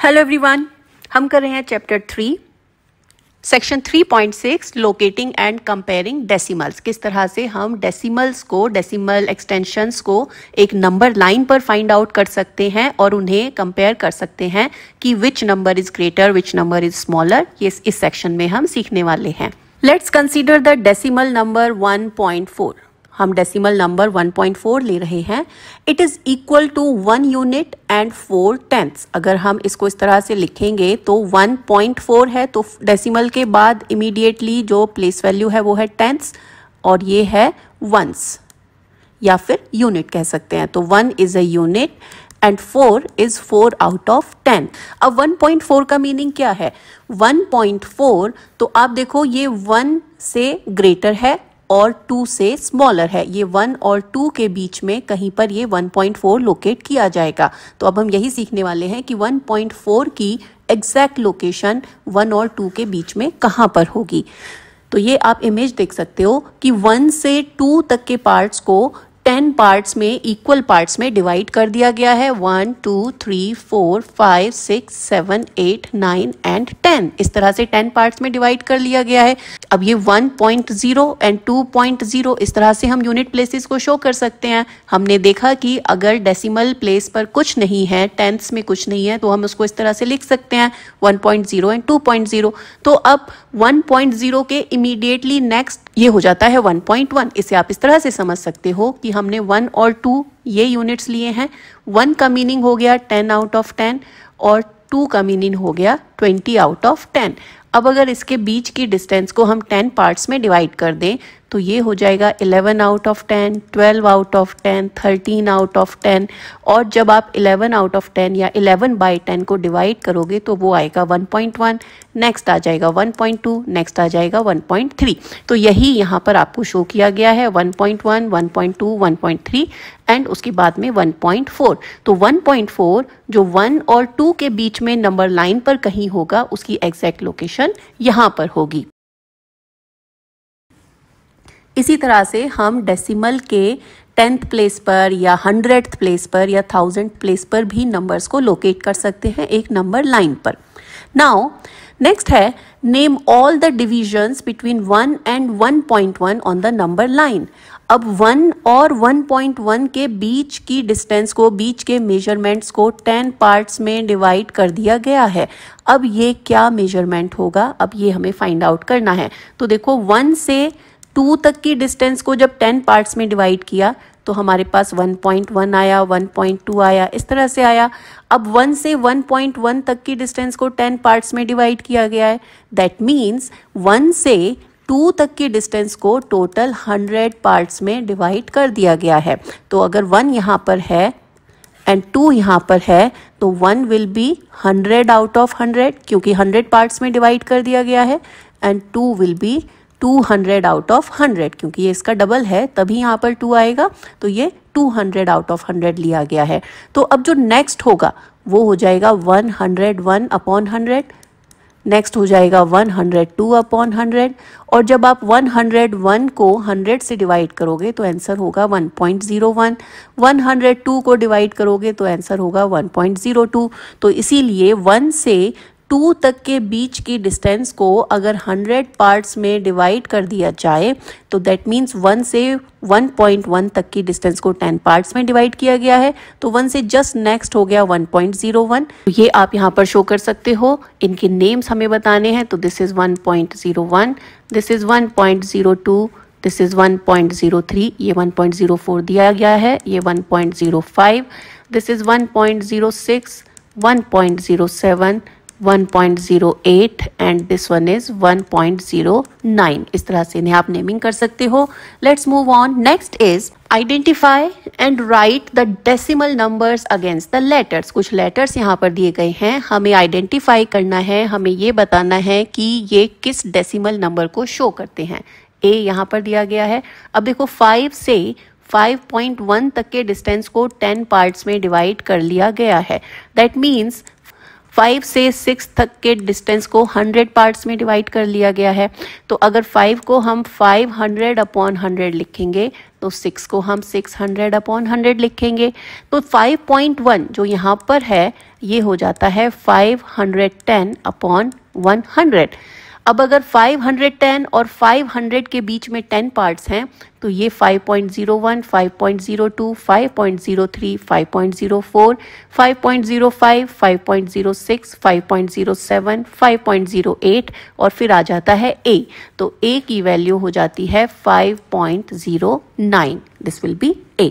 Hello everyone, हम कर रहे हैं chapter 3 section 3.6 locating and comparing decimals. किस तरह से हम डेसिमल्स को, डेसिमल एक्सटेंशंस को एक नंबर लाइन पर फाइंड आउट कर सकते हैं और उन्हें कंपेयर कर सकते हैं कि which number is greater, which number is smaller. ये इस सेक्शन में हम सीखने वाले हैं। Let's consider the decimal number 1.4। हम डेसिमल नंबर 1.4 ले रहे हैं। It is equal to 1 unit and 4 tenths. अगर हम इसको इस तरह से लिखेंगे तो 1.4 है, तो डेसिमल के बाद इमीडिएटली जो प्लेस वैल्यू है वो है टेंथ्स और ये है वंस या फिर यूनिट कह सकते हैं। तो 1 is a unit and 4 is 4 out of 10। अब 1.4 का मीनिंग क्या है? 1.4 तो आप देखो ये 1 से ग्रेटर है और 2 से स्मॉलर है। ये 1 और 2 के बीच में कहीं पर ये 1.4 लोकेट किया जाएगा। तो अब हम यही सीखने वाले हैं कि 1.4 की एग्जैक्ट लोकेशन 1 और 2 के बीच में कहाँ पर होगी। तो ये आप इमेज देख सकते हो कि 1 से 2 तक के पार्ट्स को 10 पार्ट्स में, इक्वल पार्ट्स में डिवाइड कर दिया गया है। 1 2 3 4 5 6 7 8 9 एंड 10। इस तरह से 10 पार्ट्स में डिवाइड कर लिया गया है। अब ये 1.0 एंड 2.0 इस तरह से हम यूनिट प्लेसेस को शो कर सकते हैं। हमने देखा कि अगर डेसिमल प्लेस पर कुछ नहीं है, टेंथ्स में कुछ नहीं है, तो हम उसको इस तरह से लिख सकते हैं 1.0 एंड 2.0। तो अब 1.0 के इमीडिएटली नेक्स्ट ये हो जाता है 1.1। इसे आप इस तरह से समझ सकते हो कि हमने 1 और 2 ये यूनिट्स लिए हैं। 1 का मीनिंग हो गया 10 आउट ऑफ 10 और 2 का मीनिंग हो गया 20 आउट ऑफ 10। अब अगर इसके बीच की डिस्टेंस को हम 10 पार्ट्स में डिवाइड कर दें तो ये हो जाएगा 11 out of 10, 12 out of 10, 13 out of 10। और जब आप 11 आउट ऑफ 10 या 11 बाई 10 को डिवाइड करोगे तो वो आएगा 1.1, नेक्स्ट आ जाएगा 1.2, नेक्स्ट आ जाएगा 1.3। तो यही यहाँ पर आपको शो किया गया है 1.1, 1.2, 1.3 एंड उसके बाद में 1.4। तो 1.4 जो 1 और 2 के बीच में नंबर लाइन पर कहीं होगा, उसकी एग्जैक्ट लोकेशन यहाँ पर होगी। इसी तरह से हम डेसिमल के 10th प्लेस पर या 100th प्लेस पर या 1000th प्लेस पर भी नंबर्स को लोकेट कर सकते हैं एक नंबर लाइन पर। नाउ नेक्स्ट है name all the divisions between 1 and 1.1 on the number line. अब 1 और 1.1 के बीच की डिस्टेंस को, बीच के मेजरमेंट्स को 10 पार्ट्स में डिवाइड कर दिया गया है। अब ये क्या मेजरमेंट होगा, अब ये हमें फाइंड आउट करना है। तो देखो 1 से 2 तक की डिस्टेंस को जब 10 पार्ट्स में डिवाइड किया तो हमारे पास 1.1 आया, 1.2 आया, इस तरह से आया। अब 1 से 1.1 तक की डिस्टेंस को 10 पार्ट्स में डिवाइड किया गया है। दैट मीन्स 1 से 2 तक की डिस्टेंस को टोटल 100 पार्ट्स में डिवाइड कर दिया गया है। तो अगर 1 यहाँ पर है एंड 2 यहाँ पर है तो 1 विल बी 100 आउट ऑफ 100 क्योंकि 100 पार्ट्स में डिवाइड कर दिया गया है, and 2 will be 200 out of 100 क्योंकि ये इसका डबल है तभी यहाँ पर 2 आएगा। तो ये 200 आउट ऑफ 100 लिया गया है। तो अब जो नेक्स्ट होगा वो हो जाएगा 101 अपॉन 100, नेक्स्ट हो जाएगा 102 अपॉन 100। और जब आप 101 को 100 से डिवाइड करोगे तो आंसर होगा 1.01। 102 को डिवाइड करोगे तो आंसर होगा 1.02। तो इसीलिए 1 से 2 तक के बीच की डिस्टेंस को अगर 100 पार्ट्स में डिवाइड कर दिया जाए तो दैट मीन्स 1 से 1.1 तक की डिस्टेंस को 10 पार्ट्स में डिवाइड किया गया है। तो 1 से जस्ट नेक्स्ट हो गया 1.01। तो ये आप यहाँ पर शो कर सकते हो। इनके नेम्स हमें बताने हैं। तो this is 1.01, this is 1.02, this is 1.03, ये 1.04 दिया गया है, ये 1.05, this is 1.06, 1.07, 1.08 and this one is 1.09। इस तरह से इन्हें आप नेमिंग कर सकते हो। Let's move on. Next is identify and right the decimal numbers against the letters. कुछ लेटर्स यहाँ पर दिए गए हैं, हमें आइडेंटिफाई करना है, हमें ये बताना है कि ये किस डेसिमल नंबर को शो करते हैं। ए यहाँ पर दिया गया है। अब देखो 5 से 5.1 तक के डिस्टेंस को 10 पार्ट्स में डिवाइड कर लिया गया है। दैट मीन्स 5 से 6 तक के डिस्टेंस को 100 पार्ट्स में डिवाइड कर लिया गया है। तो अगर 5 को हम 500/100 लिखेंगे तो 6 को हम 600/100 लिखेंगे। तो 5.1 जो यहाँ पर है ये हो जाता है 510/100। अब अगर 510 और 500 के बीच में 10 पार्ट्स हैं तो ये 5.01, 5.02, 5.03, 5.04, 5.05, 5.06, 5.07, 5.08 और फिर आ जाता है A। तो A की वैल्यू हो जाती है 5.09। This will be A।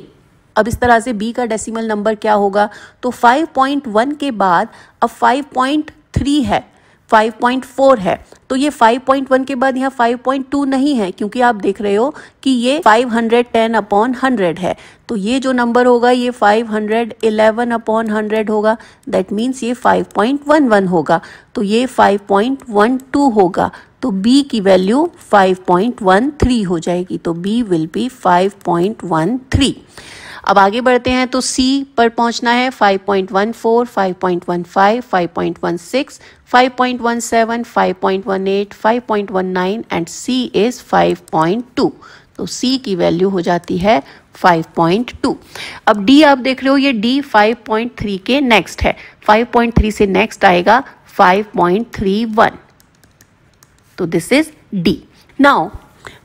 अब इस तरह से B का डेसिमल नंबर क्या होगा? तो 5.1 के बाद अब 5.3 है, 5.4 है, तो ये 5.1 के बाद यहाँ 5.2 नहीं है, क्योंकि आप देख रहे हो कि ये 510/100 है। तो ये जो नंबर होगा ये 511/100 होगा। दैट मीन्स ये 5.11 होगा, तो ये 5.12 होगा। तो B की वैल्यू 5.13 हो जाएगी। तो B विल बी 5.13। अब आगे बढ़ते हैं तो C पर पहुंचना है। 5.14, 5.15, 5.16, 5.17, 5.18, 5.19 एंड C इज 5.2। तो C की वैल्यू हो जाती है 5.2। अब D आप देख रहे हो, ये D 5.3 के नेक्स्ट है। 5.3 से नेक्स्ट आएगा 5.31। तो this is D। Now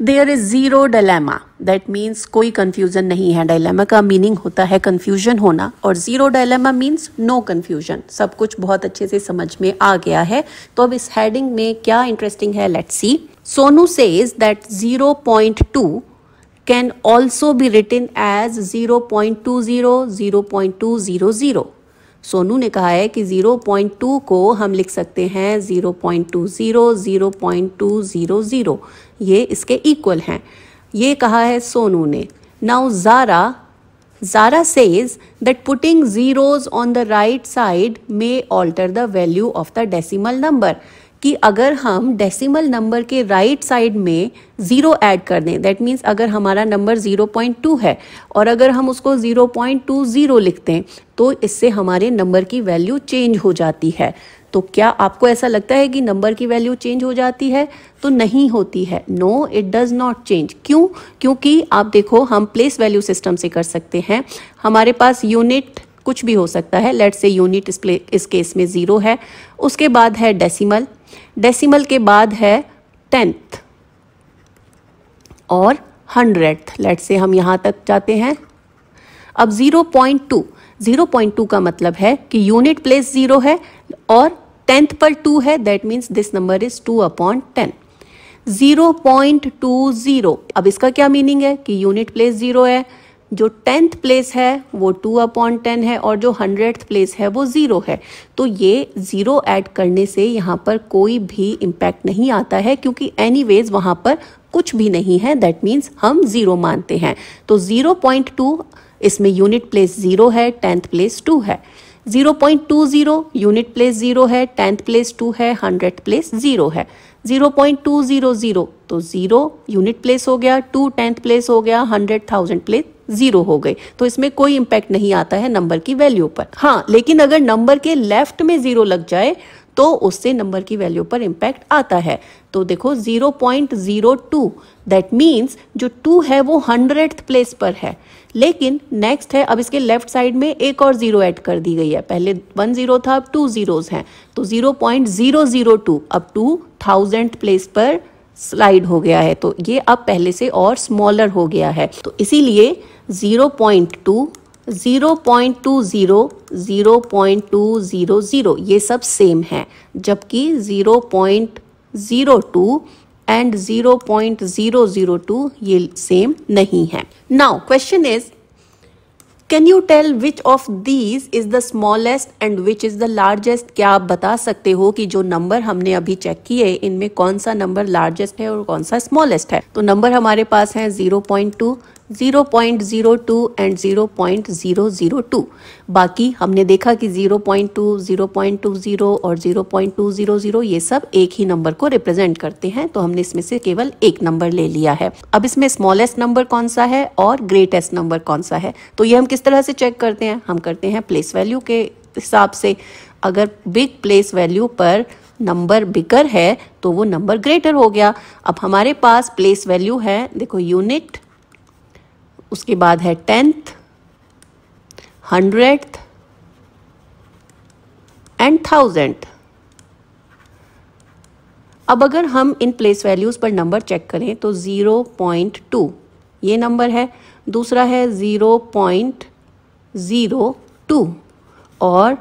there is zero dilemma. That means कोई कंफ्यूजन नहीं है। डायलेमा का मीनिंग होता है कंफ्यूजन होना, और zero dilemma means no confusion. सब कुछ बहुत अच्छे से समझ में आ गया है। तो अब इस हेडिंग में क्या इंटरेस्टिंग है, let's see. Sonu says that 0.2 can also be written as 0.20, 0.200। Sonu ने कहा है कि 0.2 को हम लिख सकते हैं 0.20, 0.200। ये इसके इक्वल हैं, ये कहा है सोनू ने। Now Zara says that putting zeros on the right side may alter the value of the decimal number। कि अगर हम डेसिमल नंबर के राइट साइड में ज़ीरो ऐड कर दें, दैट मीन्स अगर हमारा नंबर 0.2 है और अगर हम उसको 0.20 लिखते हैं तो इससे हमारे नंबर की वैल्यू चेंज हो जाती है। तो क्या आपको ऐसा लगता है कि नंबर की वैल्यू चेंज हो जाती है? तो नहीं होती है। No, it does not change. क्यों? क्योंकि आप देखो, हम प्लेस वैल्यू सिस्टम से कर सकते हैं। हमारे पास यूनिट कुछ भी हो सकता है। लेट्स से यूनिट इस केस में 0 है, उसके बाद है डेसिमल, डेसिमल के बाद है 10th और 100th। लेट्स से हम यहाँ तक जाते हैं। अब 0.2 का मतलब है कि यूनिट प्लेस 0 है और 10th पर 2 है। That means this number is 2/10। 0.20, अब इसका क्या मीनिंग है कि यूनिट प्लेस 0 है, जो 10th प्लेस है वो 2/10 है और जो 100th प्लेस है वो 0 है। तो ये 0 ऐड करने से यहाँ पर कोई भी इम्पैक्ट नहीं आता है, क्योंकि एनीवेज वहाँ पर कुछ भी नहीं है। दैट मीन्स हम 0 मानते हैं। तो 0.2 इसमें यूनिट प्लेस 0 है, 10th प्लेस 2 है। 0.20 यूनिट प्लेस 0 है, 10th प्लेस 2 है, 100th प्लेस 0 है। 0.200 तो 0 यूनिट प्लेस हो गया, 2 10th प्लेस हो गया, 100,000 प्लेस 0 हो गए। तो इसमें कोई इम्पैक्ट नहीं आता है नंबर की वैल्यू पर। हाँ, लेकिन अगर नंबर के लेफ्ट में 0 लग जाए तो उससे नंबर की वैल्यू पर इम्पैक्ट आता है। तो देखो 0.02, दैट मीन्स जो 2 है वो 100th प्लेस पर है, लेकिन नेक्स्ट है, अब इसके लेफ्ट साइड में एक और 0 ऐड कर दी गई है। पहले 1 0 था, अब 2 zeros हैं, तो 0.002 अब 2000th प्लेस पर स्लाइड हो गया है। तो ये अब पहले से और स्मॉलर हो गया है। तो इसीलिए 0.2, 0.20, 0.200 ये सब सेम है, जबकि 0.02 एंड 0.002 ये सेम नहीं है। Now question is, can you tell which of these is the smallest and which is the largest? क्या आप बता सकते हो कि जो नंबर हमने अभी चेक किए इनमें कौन सा नंबर लार्जेस्ट है और कौन सा स्मॉलेस्ट है? तो नंबर हमारे पास है 0.2, 0.02 एंड 0.002। बाकी हमने देखा कि 0.2, 0.20 और 0.200 ये सब एक ही नंबर को रिप्रेजेंट करते हैं। तो हमने इसमें से केवल एक नंबर ले लिया है। अब इसमें स्मॉलेस्ट नंबर कौन सा है और ग्रेटेस्ट नंबर कौन सा है? तो ये हम किस तरह से चेक करते हैं? हम करते हैं प्लेस वैल्यू के हिसाब से। अगर बिग प्लेस वैल्यू पर नंबर बिगर है तो वो नंबर ग्रेटर हो गया। अब हमारे पास प्लेस वैल्यू है, देखो यूनिट, उसके बाद है टेंथ, हंड्रेड एंड थाउजेंड। अब अगर हम इन प्लेस वैल्यूज पर नंबर चेक करें तो 0.2 ये नंबर है, दूसरा है 0.02 और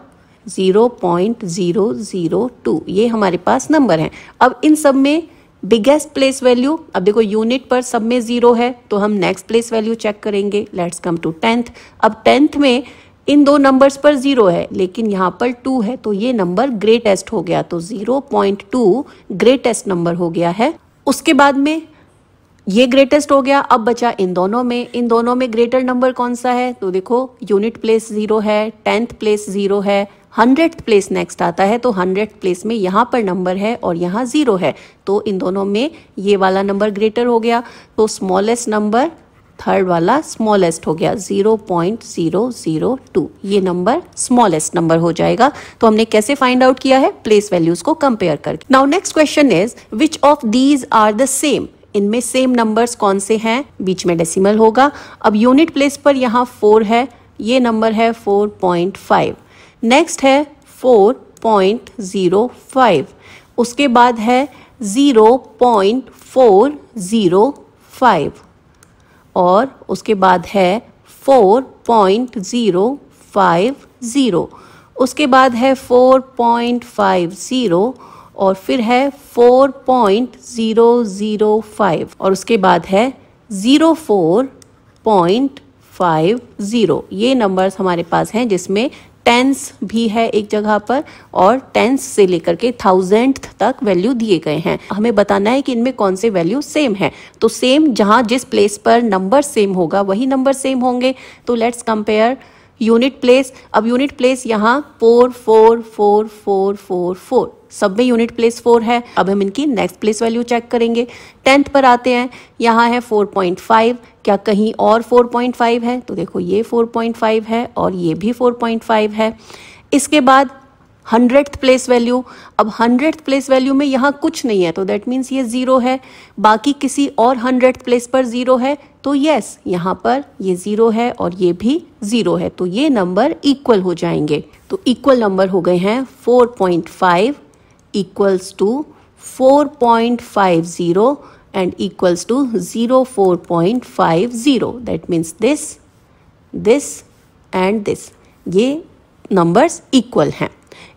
0.002 ये हमारे पास नंबर हैं। अब इन सब में बिगेस्ट प्लेस वैल्यू, अब देखो यूनिट पर सब में 0 है तो हम नेक्स्ट प्लेस वैल्यू चेक करेंगे। Let's come to tenth. अब टेंथ में इन दो नंबर्स पर 0 है लेकिन यहाँ पर 2 है तो ये नंबर ग्रेटेस्ट हो गया, तो 0.2 ग्रेटेस्ट नंबर हो गया है। उसके बाद में ये ग्रेटेस्ट हो गया। अब बचा इन दोनों में ग्रेटर नंबर कौन सा है, तो देखो यूनिट प्लेस 0 है, टेंथ प्लेस 0 है, 100th प्लेस नेक्स्ट आता है तो 100th प्लेस में यहाँ पर नंबर है और यहाँ 0 है, तो इन दोनों में ये वाला नंबर ग्रेटर हो गया। तो स्मॉलेस्ट नंबर थर्ड वाला स्मॉलेस्ट हो गया, 0.002 ये नंबर स्मॉलेस्ट नंबर हो जाएगा। तो हमने कैसे फाइंड आउट किया है, प्लेस वैल्यूज को कंपेयर करके। Now next question is which of these are the same, इनमें सेम नंबर्स कौन से हैं, बीच में डेसिमल होगा। अब यूनिट प्लेस पर यहाँ 4 है, ये नंबर है 4.5, नेक्स्ट है 4.05, उसके बाद है 0.405 और उसके बाद है 4.050, उसके बाद है 4.50 और फिर है 4.005 और उसके बाद है 04.50। ये नंबर्स हमारे पास हैं जिसमें टेंस भी है एक जगह पर और टेंस से लेकर के 1000th तक वैल्यू दिए गए हैं। हमें बताना है कि इनमें कौन से वैल्यू सेम है, तो सेम जहां जिस प्लेस पर नंबर सेम होगा वही नंबर सेम होंगे। तो लेट्स कंपेयर यूनिट प्लेस। अब यूनिट प्लेस यहाँ 4 4 4 4 4 4 सब में यूनिट प्लेस 4 है। अब हम इनकी नेक्स्ट प्लेस वैल्यू चेक करेंगे। टेंथ पर आते हैं, यहाँ है 4.5, क्या कहीं और 4.5 है, तो देखो ये 4.5 है और ये भी 4.5 है। इसके बाद 100th प्लेस वैल्यू, अब 100th प्लेस वैल्यू में यहाँ कुछ नहीं है तो दैट मीन्स ये 0 है, बाकी किसी और 100th प्लेस पर 0 है तो यस यहाँ पर ये 0 है और ये भी 0 है, तो ये नंबर इक्वल हो जाएंगे। तो इक्वल नंबर हो गए हैं 4.5 equals to 4.50 and equals to 04.50, that means this and this, ये नंबर्स इक्वल हैं।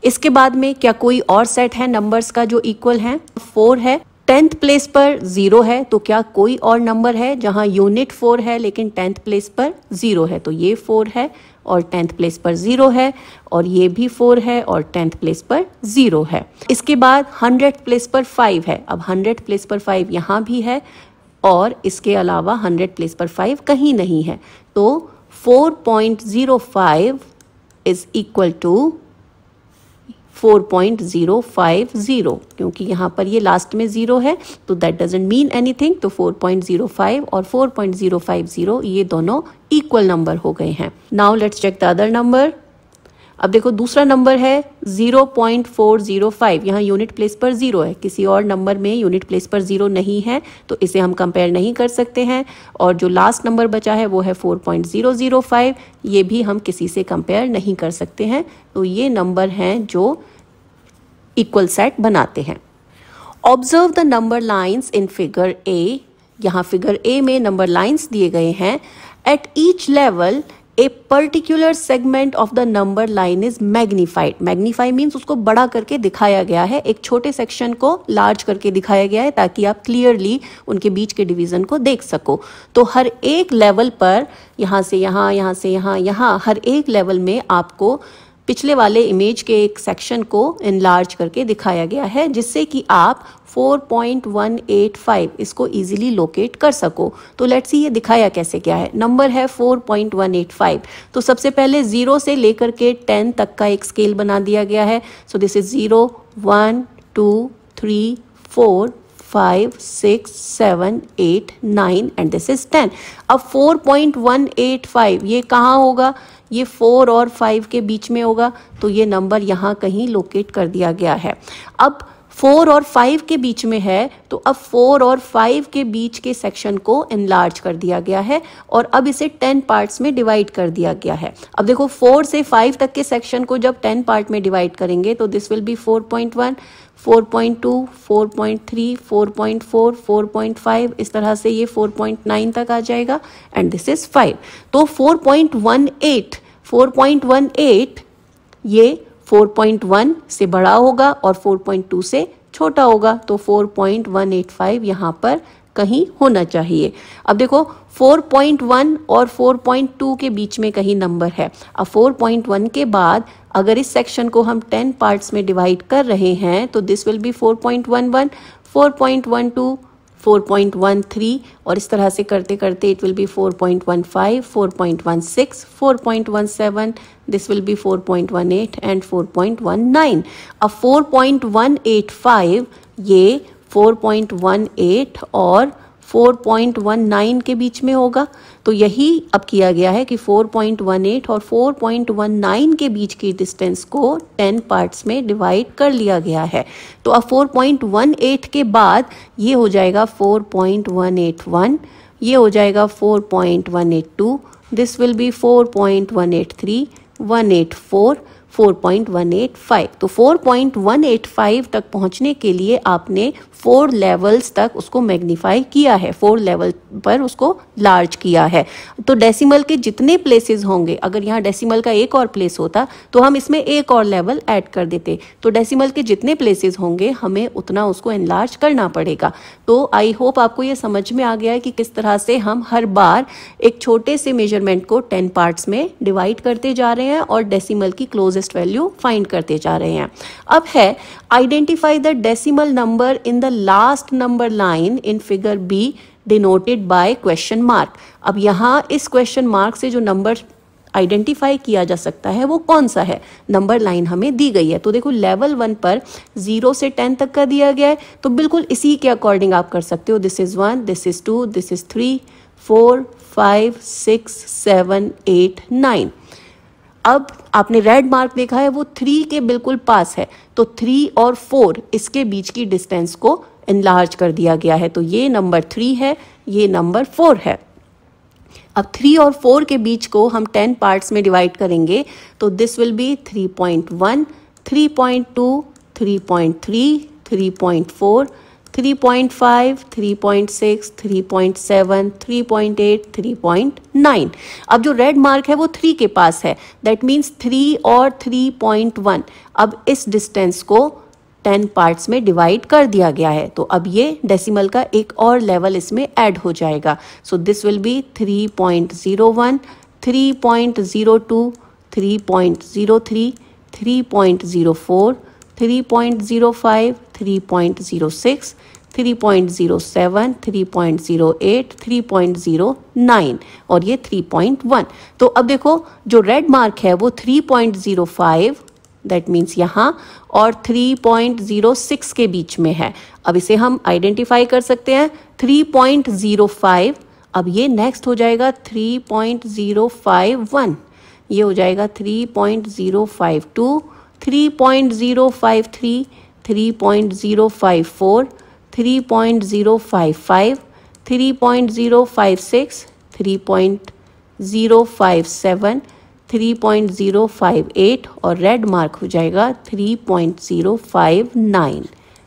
इसके बाद में क्या कोई और सेट है नंबर्स का जो इक्वल हैं, 4 है, 10th प्लेस पर 0 है, तो क्या कोई और नंबर है जहां यूनिट 4 है लेकिन 10th प्लेस पर 0 है, तो ये 4 है और 10th प्लेस पर 0 है और ये भी 4 है और 10th प्लेस पर 0 है। इसके बाद 100th प्लेस पर 5 है, अब 100th प्लेस पर 5 यहाँ भी है और इसके अलावा 100th प्लेस पर 5 कहीं नहीं है, तो 4.05 इज इक्वल टू 4.050, क्योंकि यहाँ पर ये लास्ट में 0 है तो दैट डजंट मीन एनीथिंग, तो 4.05 और 4.050 ये दोनों इक्वल नंबर हो गए हैं। Now let's check the other number. अब देखो दूसरा नंबर है 0.405, यहाँ यूनिट प्लेस पर 0 है, किसी और नंबर में यूनिट प्लेस पर 0 नहीं है तो इसे हम कंपेयर नहीं कर सकते हैं। और जो लास्ट नंबर बचा है वो है 4.005, ये भी हम किसी से कंपेयर नहीं कर सकते हैं, तो ये नंबर हैं जो इक्वल सेट बनाते हैं। Observe the number lines in figure A, यहाँ फिगर ए में नंबर लाइन्स दिए गए हैं। At each level a particular segment of the number line is magnified, magnify means उसको बड़ा करके दिखाया गया है, एक छोटे सेक्शन को लार्ज करके दिखाया गया है ताकि आप क्लियरली उनके बीच के डिवीजन को देख सको। तो हर एक लेवल पर यहाँ से यहाँ, यहाँ से यहाँ, यहाँ हर एक लेवल में आपको पिछले वाले इमेज के एक सेक्शन को इनलार्ज करके दिखाया गया है, जिससे कि आप 4.185 इसको इजीली लोकेट कर सको। तो लेट्स सी ये दिखाया कैसे क्या है। नंबर है 4.185, तो सबसे पहले 0 से लेकर के 10 तक का एक स्केल बना दिया गया है। So this is 0 1 2 3 4 5 6 7 8 9 and this is 10। अब 4.185 ये कहाँ होगा, ये 4 और 5 के बीच में होगा, तो ये नंबर यहाँ कहीं लोकेट कर दिया गया है। अब 4 और 5 के बीच में है, तो अब 4 और 5 के बीच के सेक्शन को एनलार्ज कर दिया गया है और अब इसे 10 पार्ट्स में डिवाइड कर दिया गया है। अब देखो 4 से 5 तक के सेक्शन को जब 10 पार्ट में डिवाइड करेंगे तो दिस विल बी 4.1, 4.2, 4.3, 4.4, 4.5, इस तरह से ये 4.9 तक आ जाएगा एंड दिस इज 5। तो 4.18 ये 4.1 से बड़ा होगा और 4.2 से छोटा होगा, तो 4.185 यहाँ पर कहीं होना चाहिए। अब देखो 4.1 और 4.2 के बीच में कहीं नंबर है। अब 4.1 के बाद अगर इस सेक्शन को हम 10 पार्ट्स में डिवाइड कर रहे हैं तो दिस विल बी 4.11, 4.12, 4.13 और इस तरह से करते करते it will B 4.15, 4.16, 4.17, this will be 4.18 and 4.19। अब 4.185 ये 4.18 और 4.19 के बीच में होगा, तो यही अब किया गया है कि 4.18 और 4.19 के बीच की डिस्टेंस को 10 पार्ट्स में डिवाइड कर लिया गया है। तो अब 4.18 के बाद ये हो जाएगा 4.181, ये हो जाएगा 4.182, दिस विल बी 4.183, 184, 4.185। तो 4.185 तक पहुंचने के लिए आपने 4 लेवल्स तक उसको मैग्नीफाई किया है, 4 लेवल पर उसको लार्ज किया है। तो डेसिमल के जितने प्लेसेस होंगे, अगर यहाँ डेसिमल का एक और प्लेस होता तो हम इसमें एक और लेवल ऐड कर देते, तो डेसिमल के जितने प्लेसेस होंगे हमें उतना उसको एनलार्ज करना पड़ेगा। तो आई होप आपको ये समझ में आ गया है कि किस तरह से हम हर बार एक छोटे से मेजरमेंट को 10 पार्ट्स में डिवाइड करते जा रहे हैं और डेसिमल की क्लोजेस्ट वैल्यू फाइंड करते जा रहे हैं। अब है identify the decimal number in the last number line in figure B denoted by question mark. अब यहाँ इस क्वेश्चन मार्क से जो नंबर आइडेंटिफाई किया जा सकता है वो कौन सा है, नंबर लाइन हमें दी गई है। तो देखो लेवल 1 पर 0 से 10 तक का दिया गया है, तो बिल्कुल इसी के अकॉर्डिंग आप कर सकते हो। This is 1, this is 2, this is 3, 4, 5, 6, 7, 8, 9। अब आपने रेड मार्क देखा है वो 3 के बिल्कुल पास है, तो 3 और 4 इसके बीच की डिस्टेंस को एनलार्ज कर दिया गया है। तो ये नंबर 3 है, ये नंबर 4 है। अब 3 और 4 के बीच को हम 10 पार्ट्स में डिवाइड करेंगे, तो दिस विल बी 3.1, 3.2, 3.3, 3.4, 3.5, 3.6, 3.7, 3.8, 3.9। अब जो रेड मार्क है वो 3 के पास है, दैट मीन्स 3 और 3.1। अब इस डिस्टेंस को 10 पार्ट्स में डिवाइड कर दिया गया है, तो अब ये डेसिमल का एक और लेवल इसमें ऐड हो जाएगा। सो दिस विल बी 3.01, 3.02, 3.03, 3.04, 3.05, 3.06, 3.07, 3.08, 3.09 और ये 3.1। तो अब देखो जो रेड मार्क है वो 3.05 दैट मीन्स यहाँ और 3.06 के बीच में है। अब इसे हम आइडेंटिफाई कर सकते हैं 3.05। अब ये नेक्स्ट हो जाएगा 3.051, ये हो जाएगा 3.052, 3.053, 3.054, 3.055, 3.056, 3.057, 3.058 और रेड मार्क हो जाएगा 3.059।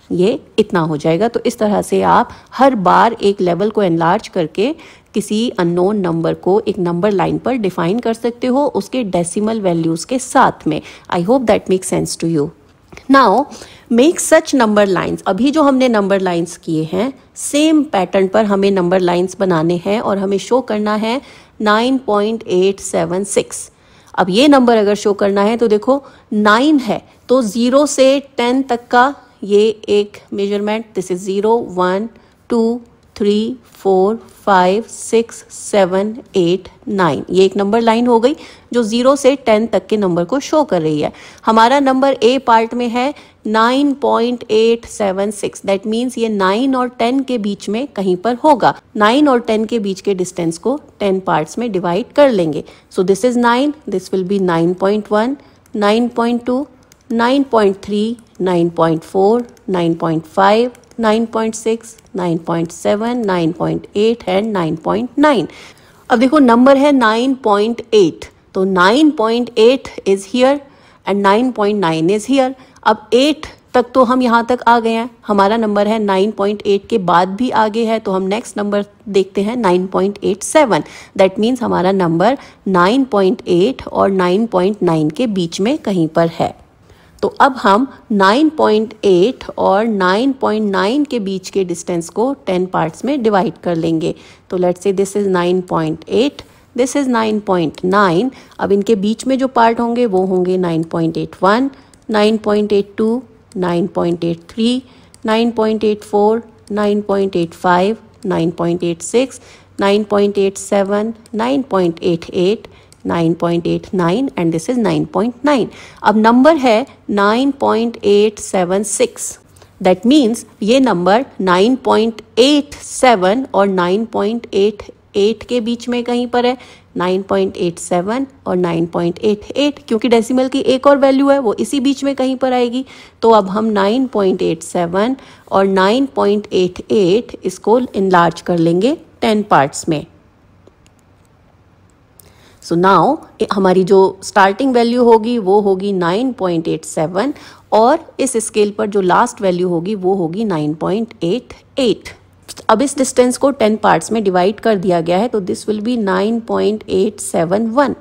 ये इतना हो जाएगा। तो इस तरह से आप हर बार एक लेवल को एनलार्ज करके किसी अननोन नंबर को एक नंबर लाइन पर डिफाइन कर सकते हो उसके डेसिमल वैल्यूज के साथ में। I hope that make sense to you. Now make such number lines. अभी जो हमने नंबर लाइन्स किए हैं सेम पैटर्न पर हमें नंबर लाइन्स बनाने हैं और हमें शो करना है 9.876। अब ये नंबर अगर शो करना है तो देखो 9 है, तो 0 से 10 तक का ये एक मेजरमेंट, दिस इज 0, 1, 2, 3 4 5 6 7 8 9। ये एक नंबर लाइन हो गई जो 0 से 10 तक के नंबर को शो कर रही है। हमारा नंबर ए पार्ट में है 9.876। दैट मीन्स ये 9 और 10 के बीच में कहीं पर होगा। 9 और 10 के बीच के डिस्टेंस को 10 पार्ट्स में डिवाइड कर लेंगे। So this is 9, this will be 9.1, 9.2, 9.3, 9.4, 9.5, 9.6, 9.7, 9.8 and 9.9। अब देखो नंबर है 9.8, तो 9.8 is here and 9.9 is here. अब 8 तक तो हम यहाँ तक आ गए हैं, हमारा नंबर है 9.8 के बाद भी आगे है, तो हम नेक्स्ट नंबर देखते हैं 9.87। दैट मीन्स हमारा नंबर 9.8 और 9.9 के बीच में कहीं पर है। तो अब हम 9.8 और 9.9 के बीच के डिस्टेंस को 10 पार्ट्स में डिवाइड कर लेंगे। तो let's say this is 9.8, this is 9.9। अब इनके बीच में जो पार्ट होंगे वो होंगे 9.81, 9.82, 9.83, 9.84, 9.85, 9.86, 9.87, 9.88, 9.89 एंड दिस इज 9.9। अब नंबर है 9.876। दैट मीन्स ये नंबर 9.87 और 9.88 के बीच में कहीं पर है। 9.87 और 9.88, क्योंकि डेसिमल की एक और वैल्यू है वो इसी बीच में कहीं पर आएगी। तो अब हम 9.87 और 9.88 इसको इनलार्ज कर लेंगे 10 पार्ट्स में। सो नाउ हमारी जो स्टार्टिंग वैल्यू होगी वो होगी 9.87 और इस स्केल पर जो लास्ट वैल्यू होगी वो होगी 9.88। अब इस डिस्टेंस को 10 पार्ट्स में डिवाइड कर दिया गया है, तो दिस विल बी 9.871,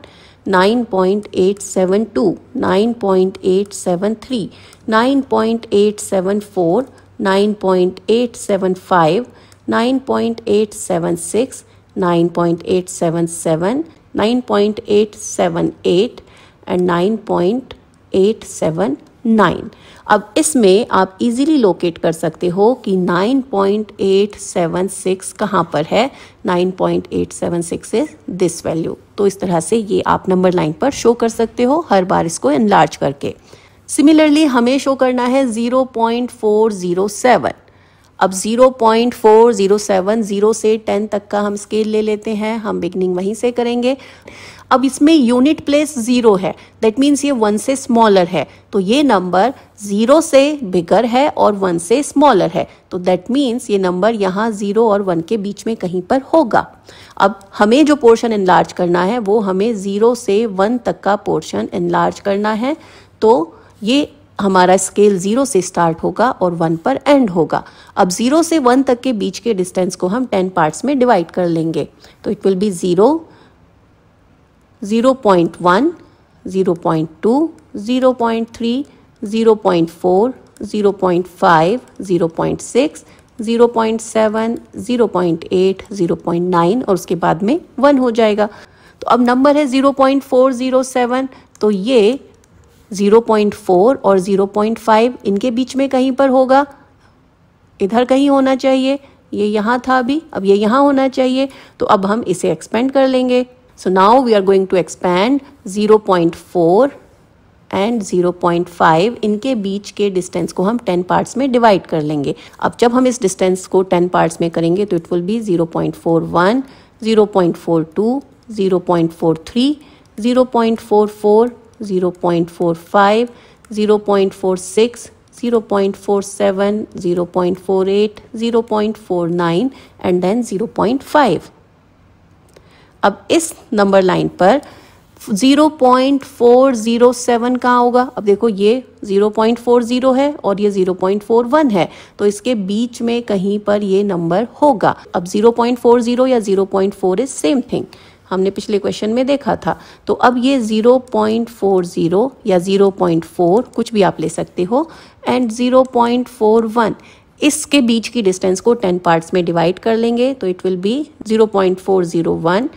9.872, 9.873, 9.874, 9.875, 9.876, 9.877, 9.878 एंड 9.879। अब इसमें आप इजीली लोकेट कर सकते हो कि 9.876 कहाँ पर है। 9.876 इज दिस वैल्यू। तो इस तरह से ये आप नंबर लाइन पर शो कर सकते हो हर बार इसको एनलार्ज करके। सिमिलरली हमें शो करना है 0.407। अब 0.407, 0 से 10 तक का हम स्केल ले लेते हैं, हम बिगनिंग वहीं से करेंगे। अब इसमें यूनिट प्लेस 0 है, दैट मीन्स ये 1 से स्मॉलर है, तो ये नंबर 0 से बिगर है और 1 से स्मॉलर है, तो दैट मीन्स ये नंबर यहाँ 0 और 1 के बीच में कहीं पर होगा। अब हमें जो पोर्शन एनलार्ज करना है वो हमें 0 से 1 तक का पोर्शन एनलार्ज करना है। तो ये हमारा स्केल 0 से स्टार्ट होगा और 1 पर एंड होगा। अब 0 से 1 तक के बीच के डिस्टेंस को हम 10 पार्ट्स में डिवाइड कर लेंगे। तो इट विल बी 0, 0.1, 0.2, 0.3, 0.4, 0.5, 0.6, 0.7, 0.8, 0.9 और उसके बाद में 1 हो जाएगा। तो अब नंबर है 0.407, तो ये 0.4 और 0.5 इनके बीच में कहीं पर होगा, इधर कहीं होना चाहिए। ये यहाँ था अभी, अब ये यहाँ होना चाहिए। तो अब हम इसे एक्सपेंड कर लेंगे। So now we are going to expand 0.4 and 0.5 इनके बीच के डिस्टेंस को हम 10 पार्ट्स में डिवाइड कर लेंगे। अब जब हम इस डिस्टेंस को 10 पार्ट्स में करेंगे तो it will be 0.41, 0.42, 0.43, 0.44, 0.45, 0.46, 0.47, 0.48, 0.49 and then 0.5। अब इस नंबर लाइन पर 0.407 कहाँ होगा? अब देखो ये 0.40 है और ये 0.41 है, तो इसके बीच में कहीं पर ये नंबर होगा। अब 0.40 या 0.4 इज सेम थिंग, हमने पिछले क्वेश्चन में देखा था। तो अब ये 0.40 या 0.4 कुछ भी आप ले सकते हो एंड 0.41 इसके बीच की डिस्टेंस को 10 पार्ट्स में डिवाइड कर लेंगे। तो इट विल बी 0.401,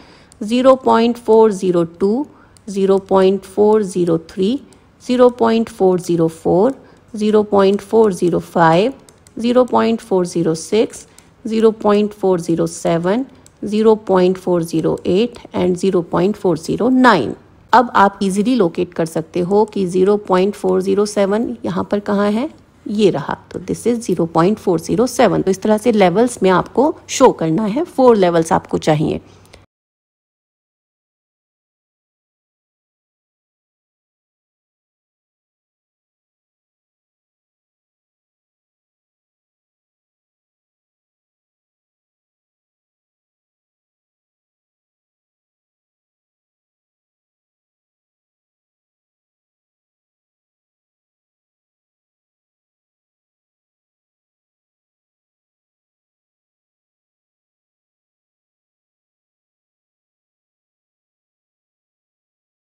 0.402, 0.403, 0.404, 0.405, 0.406, 0.407, 0.408 एंड 0.409। अब आप इजीली लोकेट कर सकते हो कि 0.407 यहाँ पर कहाँ है, ये रहा, तो दिस इज 0.407। तो इस तरह से लेवल्स में आपको शो करना है, 4 लेवल्स आपको चाहिए।